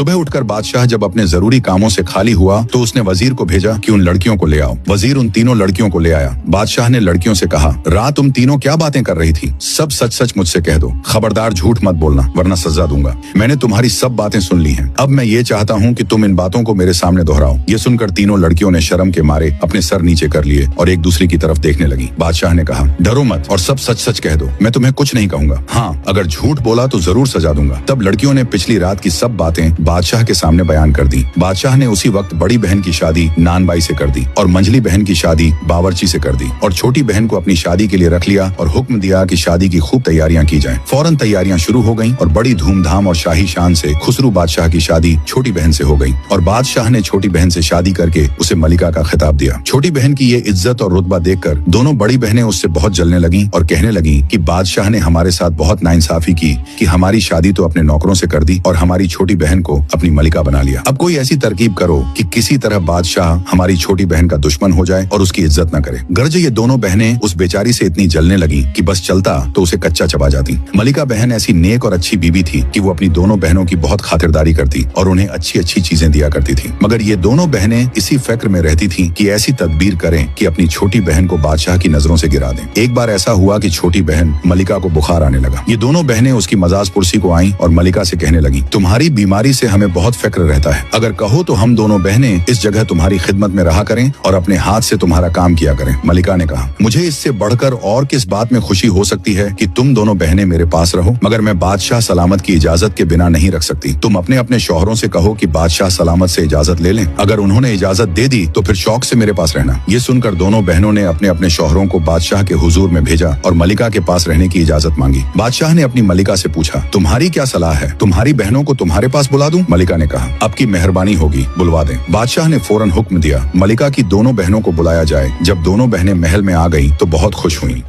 सुबह उठकर बादशाह जब अपने जरूरी कामों से खाली हुआ तो उसने वजीर को भेजा कि उन लड़कियों को ले आओ। वजीर उन तीनों लड़कियों को ले आया। बादशाह ने लड़कियों से कहा, रात तुम तीनों क्या बातें कर रही थी? सब सच सच मुझसे कह दो, खबरदार झूठ मत बोलना वरना सजा दूंगा। मैंने तुम्हारी सब बातें सुन ली हैं। अब मैं ये चाहता हूँ कि तुम इन बातों को मेरे सामने दोहराओ। ये सुनकर तीनों लड़कियों ने शर्म के मारे अपने सर नीचे कर लिए और एक दूसरी की तरफ देखने लगी। बादशाह ने कहा, डरो मत और सब सच सच कह दो, मैं तुम्हें कुछ नहीं कहूंगा। हाँ, अगर झूठ बोला तो जरूर सजा दूंगा। तब लड़कियों ने पिछली रात की सब बातें बादशाह के सामने बयान कर दी। बादशाह ने उसी वक्त बड़ी बहन की शादी नानबाई से कर दी और मंझली बहन की शादी बावर्ची से कर दी और छोटी बहन को अपनी शादी के लिए रख लिया और हुक्म दिया कि शादी की खूब तैयारियां की जाएं। फौरन तैयारियां शुरू हो गईं और बड़ी धूमधाम और शाही शान से खुसरू बादशाह की शादी छोटी बहन से हो गई और बादशाह ने छोटी बहन से शादी करके उसे मलिका का खिताब दिया। छोटी बहन की ये इज्जत और रुतबा देखकर दोनों बड़ी बहनें उससे बहुत जलने लगी और कहने लगी कि बादशाह ने हमारे साथ बहुत नाइंसाफी की कि हमारी शादी तो अपने नौकरों से कर दी और हमारी छोटी बहन को अपनी मलिका बना लिया। अब कोई ऐसी तरकीब करो कि किसी तरह बादशाह हमारी छोटी बहन का दुश्मन हो जाए और उसकी इज्जत न करे। गर्ज ये दोनों बहनें उस बेचारी से इतनी जलने लगी कि बस चलता तो उसे कच्चा चबा जाती। मलिका बहन ऐसी नेक और अच्छी बीबी थी कि वो अपनी दोनों बहनों की बहुत खातिरदारी करती और उन्हें अच्छी अच्छी चीजें दिया करती थी। मगर ये दोनों बहनें इसी फिक्र में रहती थी कि ऐसी तदबीर करें कि अपनी छोटी बहन को बादशाह की नजरों से गिरा दें। एक बार ऐसा हुआ कि छोटी बहन मलिका को बुखार आने लगा। ये दोनों बहनें उसकी मजाज पुरसी को आईं और मलिका से कहने लगी, तुम्हारी बीमारी से हमें बहुत फिक्र रहता है, अगर कहो तो हम दोनों बहनें इस जगह तुम्हारी खिदमत में रहा करें और अपने हाथ से तुम्हारा काम किया करें। मलिका ने कहा, मुझे इससे बढ़कर और किस बात में खुशी हो सकती है कि तुम दोनों बहनें मेरे पास रहो, मगर मैं बादशाह सलामत की इजाजत के बिना नहीं रख सकती। तुम अपने अपने शौहरों से कहो कि बादशाह सलामत से इजाजत ले लें। अगर उन्होंने इजाजत दे दी तो फिर शौक से मेरे पास रहना। ये सुनकर दोनों बहनों ने अपने अपने शौहरों को बादशाह के हुजूर में भेजा और मलिका के पास रहने की इजाजत मांगी। बादशाह ने अपनी मलिका से पूछा, तुम्हारी क्या सलाह है? तुम्हारी बहनों को तुम्हारे पास बुला दूं? मलिका ने कहा, आपकी मेहरबानी होगी, बुलवा दें। बादशाह ने फौरन हुक्म दिया, मलिका की दोनों बहनों को बुलाया जाए। जब दोनों बहनें महल में आ गईं तो बहुत खुश हुईं।